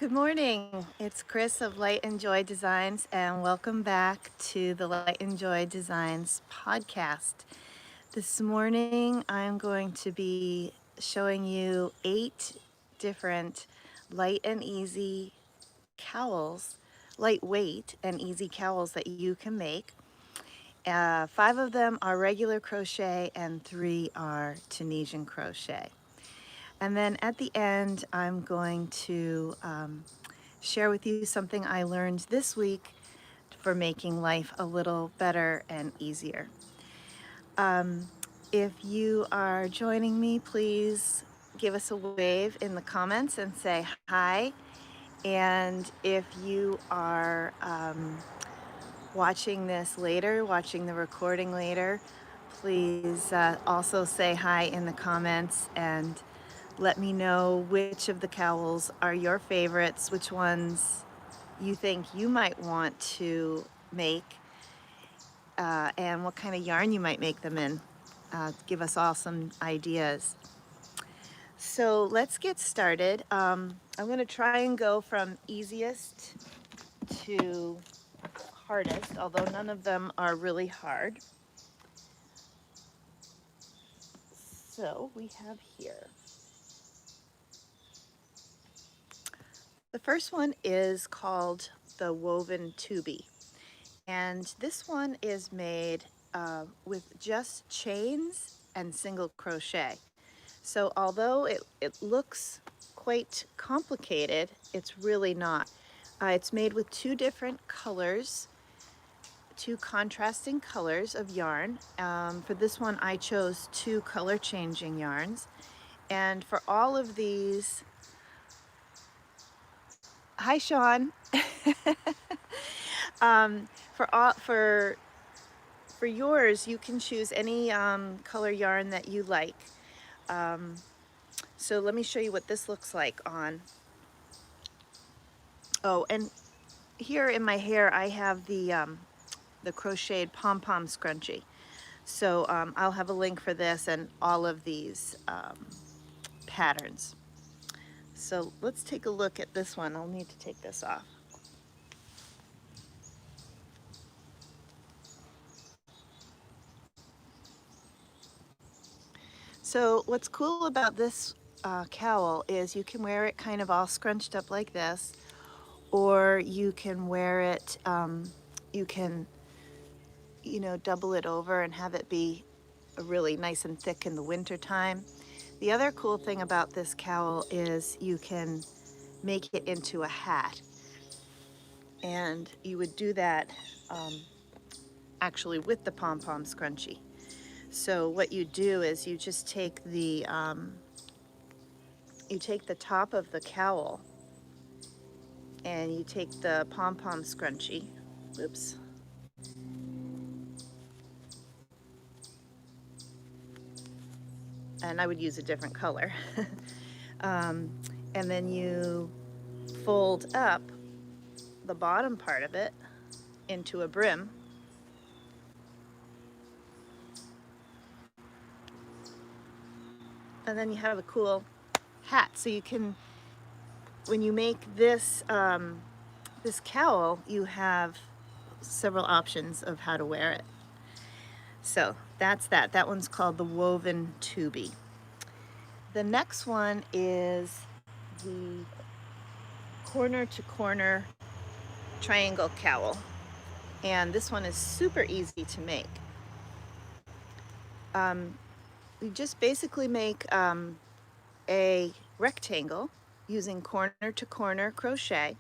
Good morning. It's Chris of Light and Joy Designs, and welcome back to the Light and Joy Designs podcast. This morning, I'm going to be showing you 8 different light and easy cowls, lightweight and easy cowls that you can make. 5 of them are regular crochet and 3 are Tunisian crochet. And then at the end, I'm going to share with you something I learned this week for making life a little better and easier. If you are joining me, please give us a wave in the comments and say hi. And if you are watching this later, watching the recording later, please also say hi in the comments and let me know which of the cowls are your favorites, which ones you think you might want to make, and what kind of yarn you might make them in. Give us all some ideas. So let's get started. I'm going to try and go from easiest to hardest, although none of them are really hard. So we have here. The first one is called the Woven Tubie. And this one is made with just chains and single crochet. So although it looks quite complicated, it's really not. It's made with 2 different colors, 2 contrasting colors of yarn. For this one, I chose 2 color changing yarns. And for all of these, hi Sean. For yours, you can choose any color yarn that you like. So let me show you what this looks like on. Oh, and here in my hair, I have the crocheted Pom Pom Scrunchie. So I'll have a link for this and all of these patterns. So let's take a look at this one. I'll need to take this off. So what's cool about this cowl is you can wear it kind of all scrunched up like this, or you can wear it, you can, double it over and have it be really nice and thick in the winter time. The other cool thing about this cowl is you can make it into a hat. And you would do that actually with the Pom Pom Scrunchie. So what you do is you just take the top of the cowl and you take the Pom Pom Scrunchie. Oops. And I would use a different color. And then you fold up the bottom part of it into a brim. And then you have a cool hat. So you can, when you make this, this cowl, you have several options of how to wear it. So that's that. That one's called the Woven Tubie. The next one is the corner to corner triangle cowl. And this one is super easy to make. We just basically make a rectangle using corner to corner crochet.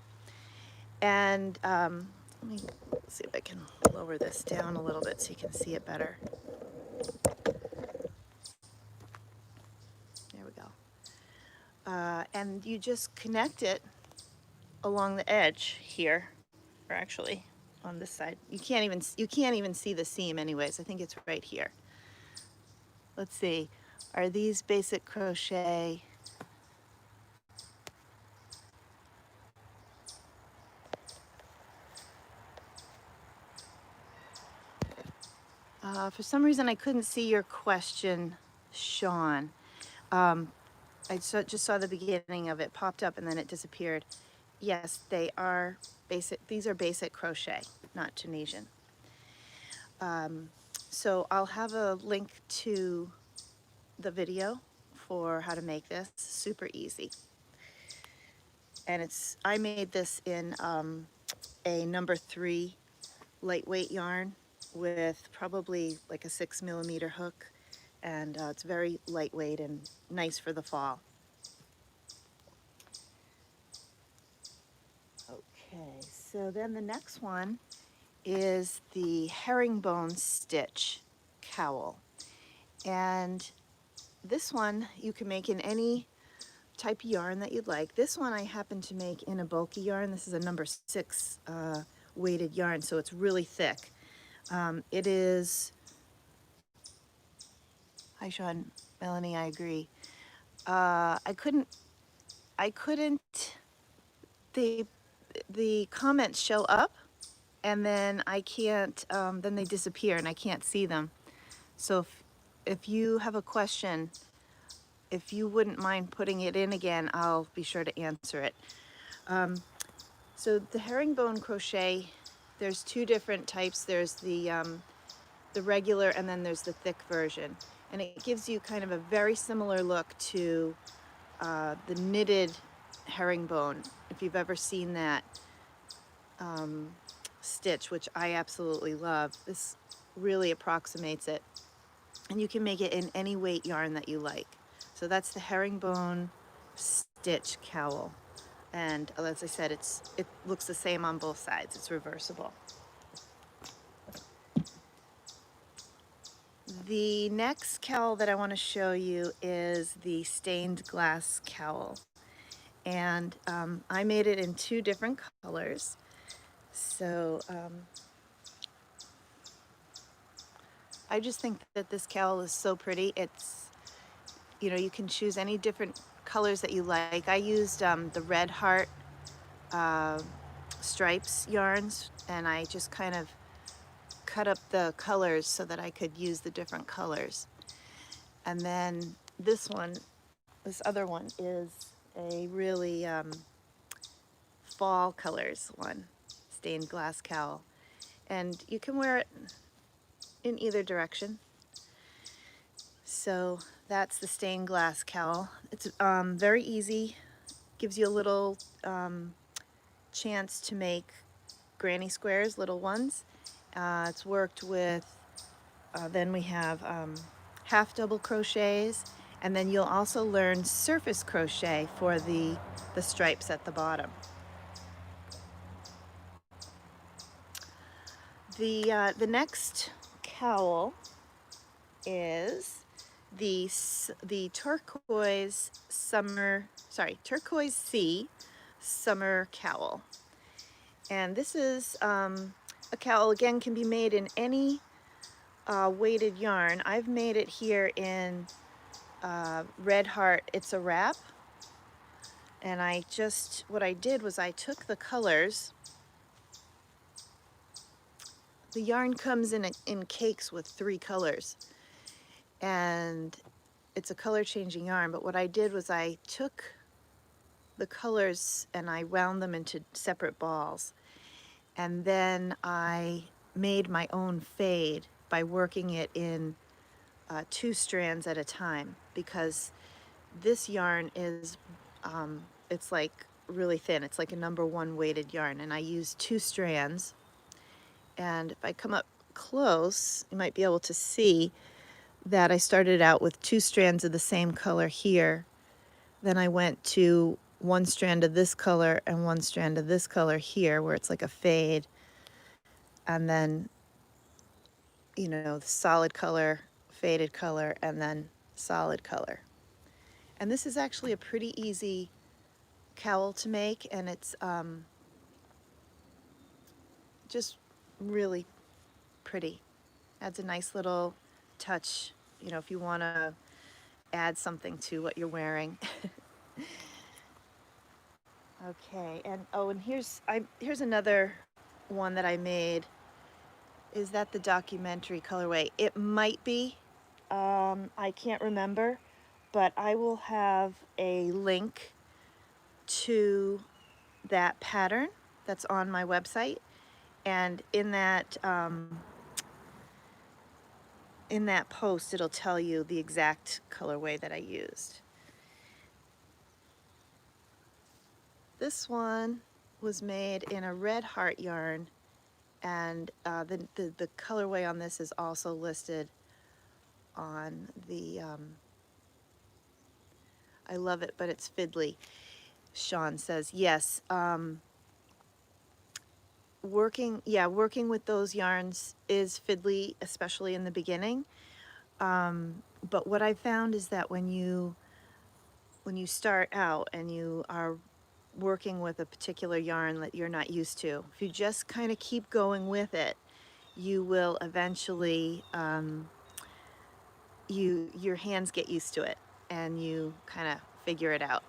And let me see if I can lower this down a little bit so you can see it better. There we go. And you just connect it along the edge here, or actually on this side. You can't even see the seam anyways. I think it's right here. Let's see. Are these basic crochet? For some reason, I couldn't see your question, Sean. I just saw the beginning of it popped up and then it disappeared. yes, they are basic. These are basic crochet, not Tunisian. So I'll have a link to the video for how to make this. Super easy. And I made this in a number 3 lightweight yarn with probably like a 6mm hook, and it's very lightweight and nice for the fall. Okay, so then the next one is the Herringbone Stitch Cowl. And this one you can make in any type of yarn that you'd like. This one I happen to make in a bulky yarn. This is a number 6 weighted yarn, so it's really thick. It is, hi Sean, Melanie, I agree. I couldn't, the comments show up and then I can't, then they disappear and I can't see them. So if you have a question, if you wouldn't mind putting it in again, I'll be sure to answer it. So the herringbone crochet, there's 2 different types. There's the regular and then there's the thick version. And it gives you kind of a very similar look to the knitted herringbone, if you've ever seen that stitch, which I absolutely love. This really approximates it. And you can make it in any weight yarn that you like. So that's the herringbone stitch cowl. And as I said, it looks the same on both sides. It's reversible. The next cowl that I want to show you is the stained glass cowl. And I made it in 2 different colors. So I just think that this cowl is so pretty. It's, you know, you can choose any different colors that you like. I used the Red Heart stripes yarns, and I just kind of cut up the colors so that I could use the different colors. And then this other one is a really fall colors one, stained glass cowl. And you can wear it in either direction. So that's the stained glass cowl. It's very easy, gives you a little chance to make granny squares, little ones. It's worked with, then we have half double crochets, and then you'll also learn surface crochet for the stripes at the bottom. The next cowl is the Turquoise Summer, Turquoise Sea Summer Cowl. And this is a cowl, again, can be made in any weighted yarn. I've made it here in Red Heart It's a Wrap. And what I did was I took the colors. The yarn comes in cakes with 3 colors. And it's a color changing yarn, but what I did was I took the colors and I wound them into separate balls. And then I made my own fade by working it in 2 strands at a time, because this yarn is, it's like really thin. It's like a number 1 weighted yarn, and I use 2 strands. And if I come up close, you might be able to see that I started out with 2 strands of the same color here. Then I went to 1 strand of this color and 1 strand of this color here, where it's like a fade. And then, you know, solid color, faded color, and then solid color. And this is actually a pretty easy cowl to make, and it's just really pretty. Adds a nice little touch, you know, if you want to add something to what you're wearing. Okay, and oh, and here's another one that I made. Is that the documentary colorway? It might be. I can't remember, but I will have a link to that pattern that's on my website, and in that post it'll tell you the exact colorway that I used. This one was made in a red heart yarn, and the colorway on this is also listed on the I love it, but it's fiddly. Sean says yes. Working with those yarns is fiddly, especially in the beginning. But what I found is that when you start out and you are working with a particular yarn that you're not used to, if you just kind of keep going with it, you will eventually your hands get used to it and you kind of figure it out.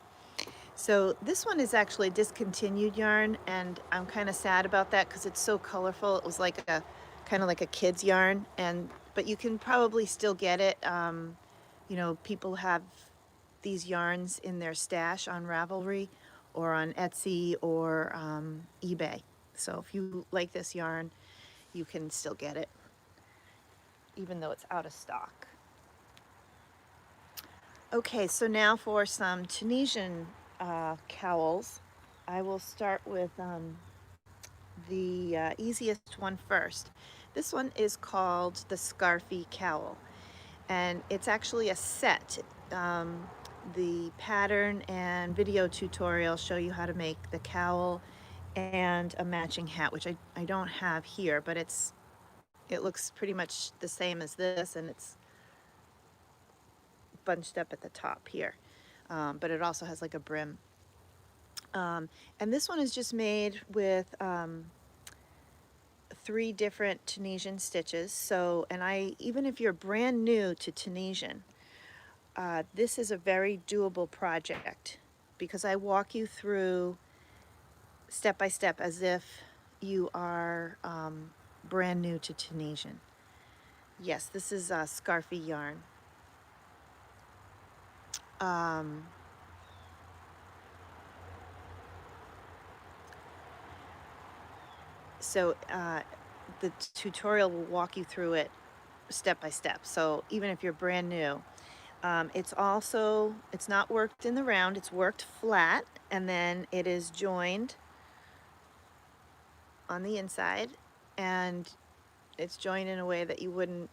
So this one is actually discontinued yarn, and I'm kind of sad about that because it's so colorful. It was like a kind of like a kid's yarn, but you can probably still get it. You know, people have these yarns in their stash on Ravelry or on Etsy or eBay. So if you like this yarn, you can still get it, even though it's out of stock. Okay, so now for some Tunisian cowls. I will start with the easiest one first. This one is called the Scarfy Cowl, and it's actually a set. The pattern and video tutorial show you how to make the cowl and a matching hat, which I don't have here, but it looks pretty much the same as this, and it's bunched up at the top here. But it also has like a brim. And this one is just made with 3 different Tunisian stitches. So, even if you're brand new to Tunisian, this is a very doable project because I walk you through step by step as if you are brand new to Tunisian. Yes, this is Scarfy yarn. So the tutorial will walk you through it step by step. So even if you're brand new, it's not worked in the round, it's worked flat, and then it is joined on the inside, and it's joined in a way that you wouldn't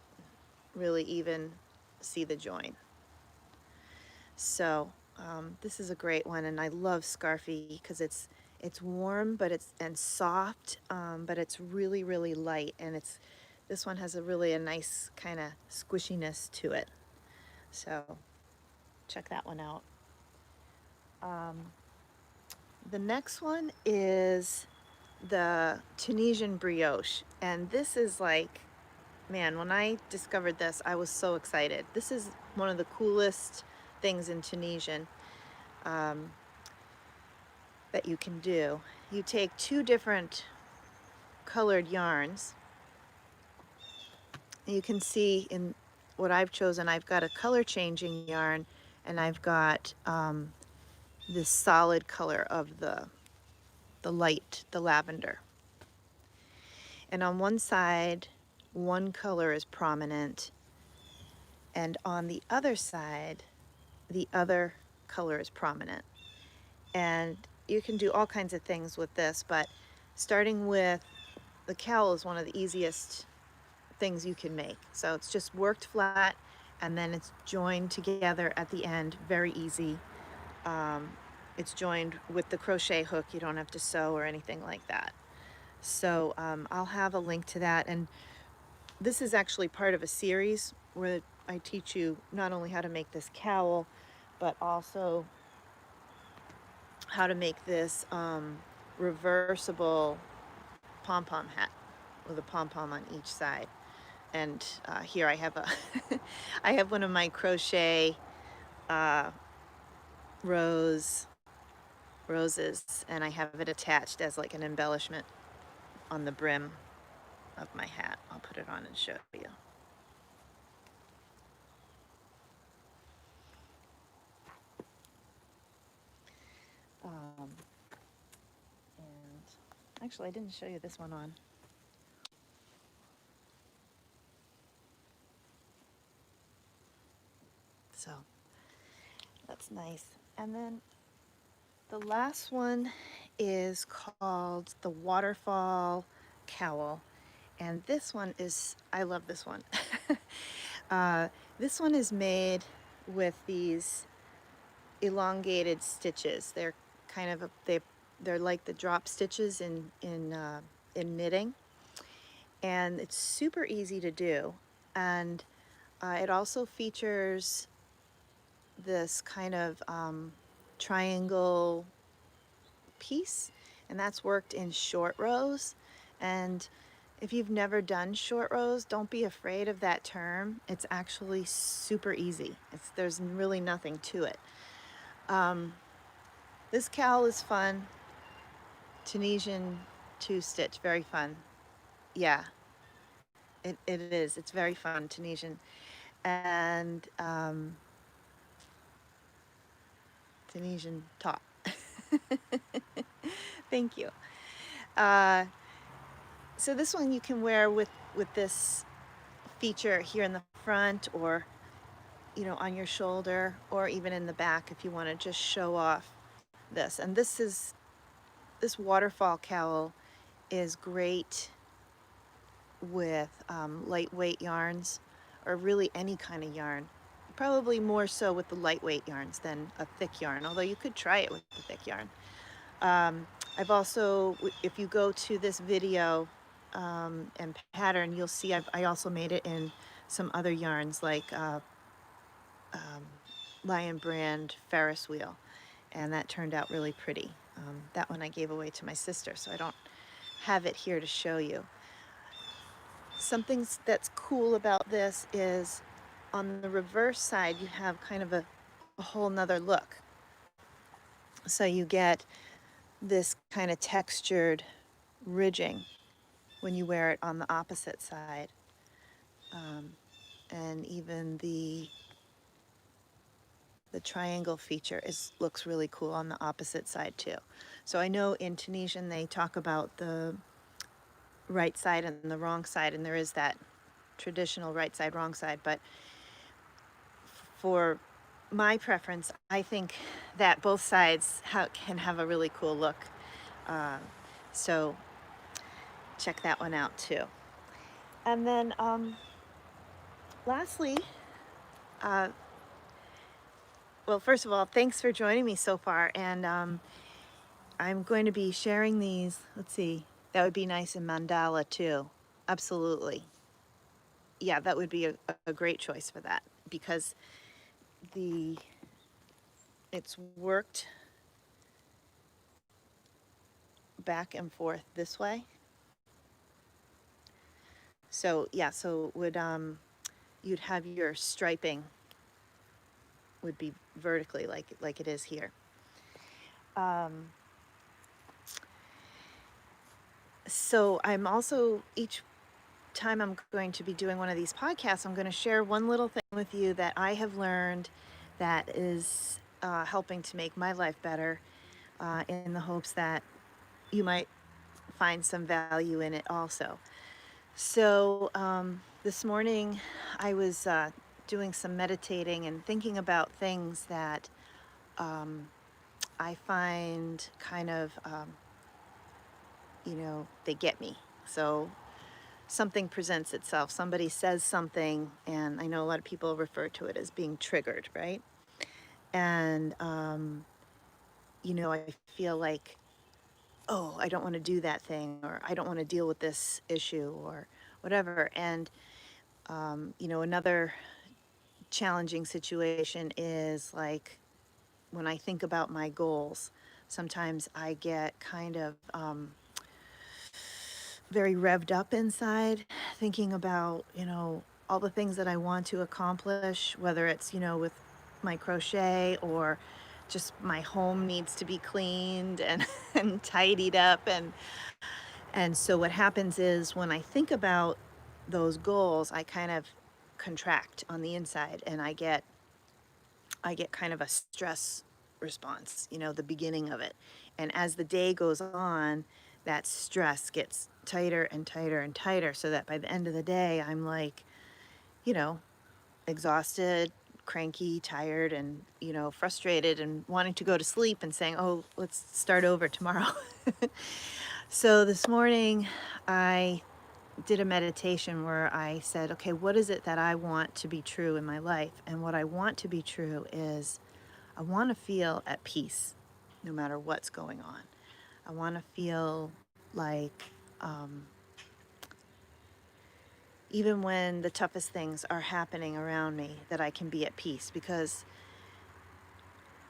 really even see the join. So this is a great one, and I love Scarfy because it's warm, but and soft, but it's really, really light, and this one has a nice kind of squishiness to it. So check that one out. The next one is the Tunisian Brioche, and this is like, man, when I discovered this, I was so excited. This is one of the coolest things in Tunisian that you can do. You take 2 different colored yarns. You can see in what I've chosen, I've got a color changing yarn, and I've got this solid color of the lavender. And on one side, one color is prominent, and on the other side, the other color is prominent. And you can do all kinds of things with this, but starting with the cowl is one of the easiest things you can make. So it's just worked flat, and then it's joined together at the end, very easy. It's joined with the crochet hook. You don't have to sew or anything like that. So I'll have a link to that, and this is actually part of a series where I teach you not only how to make this cowl, but also how to make this reversible pom-pom hat with a pom-pom on each side. And here I have I have one of my crochet roses, and I have it attached as like an embellishment on the brim of my hat. I'll put it on and show you. Actually, I didn't show you this one on. So that's nice. And then the last one is called the Waterfall Cowl. And this one is, I love this one. This one is made with these elongated stitches. They're kind of they're like the drop stitches in knitting, and it's super easy to do. And it also features this kind of triangle piece, and that's worked in short rows. And if you've never done short rows, don't be afraid of that term. It's actually super easy. There's really nothing to it. This cowl is fun. Tunisian two-stitch, very fun. Yeah, it is. It's very fun, Tunisian. And Tunisian top. Thank you. So this one you can wear with this feature here in the front, or on your shoulder, or even in the back if you want to just show off this. And this waterfall cowl is great with lightweight yarns, or really any kind of yarn. Probably more so with the lightweight yarns than a thick yarn, although you could try it with the thick yarn. I've also, if you go to this video and pattern, you'll see I also made it in some other yarns, like Lion Brand Ferris wheel, and that turned out really pretty. That one I gave away to my sister, so I don't have it here to show you. Something that's cool about this is on the reverse side you have kind of a whole nother look. So you get this kind of textured ridging when you wear it on the opposite side. And even the triangle feature looks really cool on the opposite side too. So I know in Tunisian they talk about the right side and the wrong side, and there is that traditional right side, wrong side, but for my preference, I think that both sides can have a really cool look. So check that one out too. And then lastly, well, first of all, thanks for joining me so far. And I'm going to be sharing these. Let's see, that would be nice in mandala too. Absolutely. Yeah, that would be a great choice for that, because it's worked back and forth this way. So yeah, so would you'd have your striping would be vertically like it is here. So I'm also, each time I'm going to be doing one of these podcasts, I'm going to share one little thing with you that I have learned that is helping to make my life better, in the hopes that you might find some value in it also. So this morning I was doing some meditating and thinking about things that I find kind of, they get me. So something presents itself, somebody says something, and I know a lot of people refer to it as being triggered, right? And, I feel like, oh, I don't want to do that thing, or I don't want to deal with this issue, or whatever. And, another challenging situation is like when I think about my goals, sometimes I get kind of very revved up inside, thinking about, all the things that I want to accomplish, whether it's, with my crochet, or just my home needs to be cleaned and, and tidied up. And so what happens is when I think about those goals, I kind of contract on the inside, and I get kind of a stress response, the beginning of it. And as the day goes on, that stress gets tighter and tighter and tighter, so that by the end of the day, I'm like, you know, exhausted, cranky, tired, and, you know, frustrated and wanting to go to sleep and saying, oh, let's start over tomorrow. So this morning I did a meditation where I said, okay, what is it that I want to be true in my life? And what I want to be true is I want to feel at peace no matter what's going on. I want to feel like even when the toughest things are happening around me, that I can be at peace, because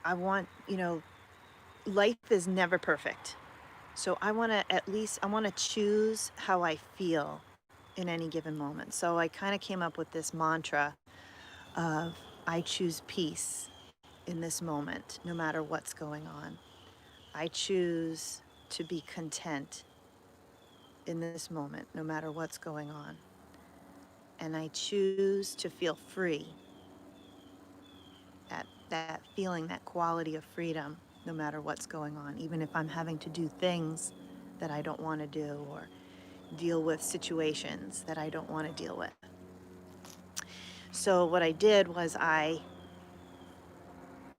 I want, you know, life is never perfect. So I want to I want to choose how I feel in any given moment. So I kind of came up with this mantra of I choose peace in this moment, no matter what's going on. I choose to be content in this moment, no matter what's going on. And I choose to feel free, that feeling, that quality of freedom, no matter what's going on, even if I'm having to do things that I don't want to do, or deal with situations that I don't want to deal with. So what I did was I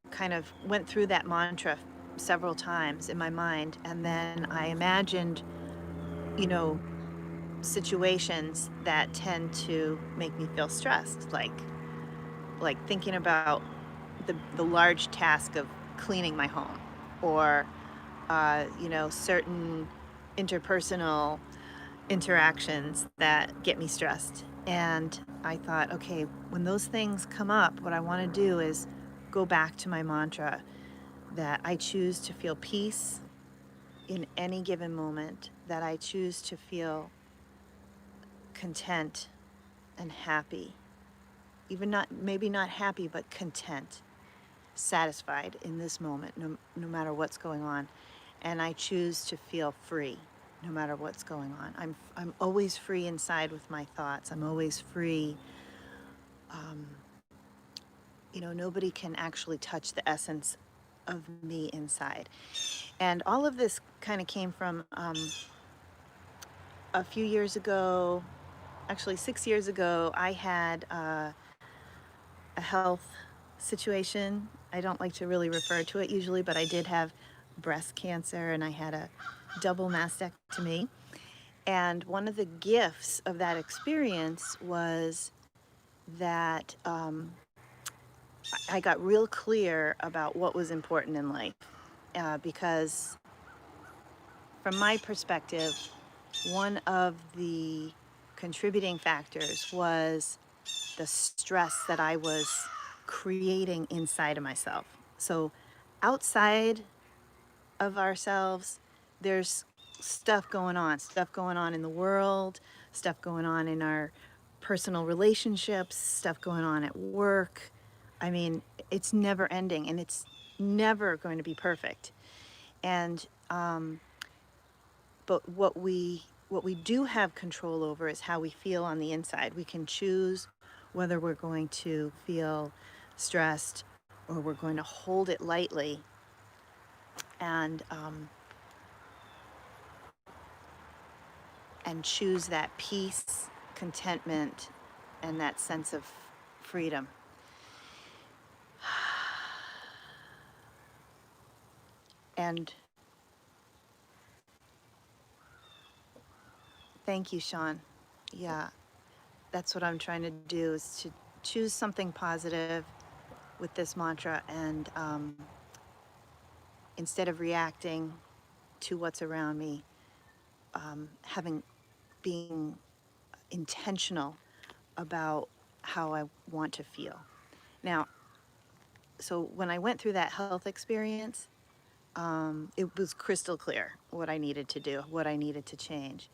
kind of went through that mantra several times in my mind, and then I imagined, you know, situations that tend to make me feel stressed, like thinking about the large task of cleaning my home, or you know, certain interpersonal interactions that get me stressed. And I thought, okay, when those things come up, what I want to do is go back to my mantra that I choose to feel peace in any given moment, that I choose to feel content and happy, even not, maybe not happy, but content, satisfied in this moment, no matter what's going on. And I choose to feel free no matter what's going on. I'm always free inside with my thoughts. I'm always free. You know, nobody can actually touch the essence of me inside. And all of this kind of came from a few years ago, actually 6 years ago. I had a health situation. I don't like to really refer to it usually, but I did have breast cancer, and I had a double mastectomy. And one of the gifts of that experience was that I got real clear about what was important in life, because from my perspective, one of the contributing factors was the stress that I was creating inside of myself. So outside of ourselves, there's stuff going on in the world, stuff going on in our personal relationships, stuff going on at work. I mean, it's never ending, and it's never going to be perfect. And but what we do have control over is how we feel on the inside. We can choose whether we're going to feel stressed or we're going to hold it lightly, and choose that peace, contentment, and that sense of freedom. And thank you, Sean. Yeah, that's what I'm trying to do, is to choose something positive with this mantra, and instead of reacting to what's around me, being intentional about how I want to feel. Now, so when I went through that health experience, it was crystal clear what I needed to do, what I needed to change.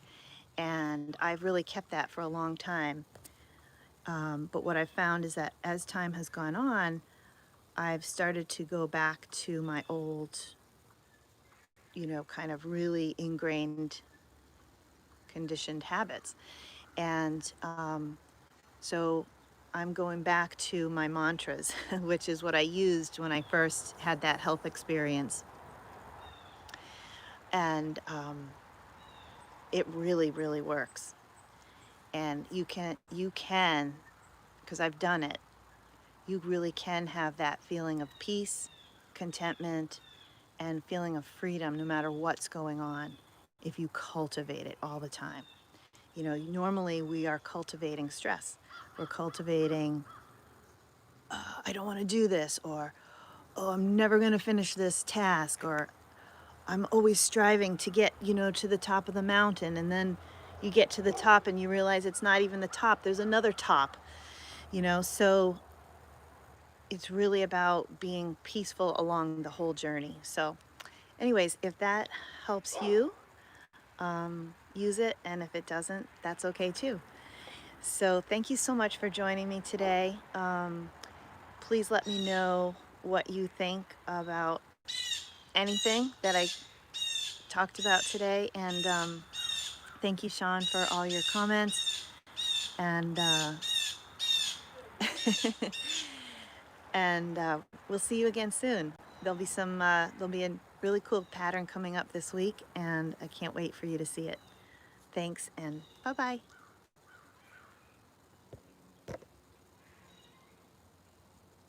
And I've really kept that for a long time. But what I've found is that as time has gone on, I've started to go back to my old, you know, kind of really ingrained, conditioned habits. And so I'm going back to my mantras, which is what I used when I first had that health experience. And it really, really works. And you can, because I've done it, you really can have that feeling of peace, contentment, and feeling of freedom no matter what's going on if you cultivate it all the time. You know, normally we are cultivating stress. We're cultivating, I don't want to do this, or, oh, I'm never going to finish this task, or I'm always striving to get, you know, to the top of the mountain, and then you get to the top and you realize it's not even the top, there's another top, you know. So it's really about being peaceful along the whole journey. So anyways, if that helps you, use it, and if it doesn't, that's okay too. So thank you so much for joining me today. Please let me know what you think about anything that I talked about today, and thank you, Sean, for all your comments, and and we'll see you again soon. There'll be a really cool pattern coming up this week, and I can't wait for you to see it. Thanks, and bye-bye.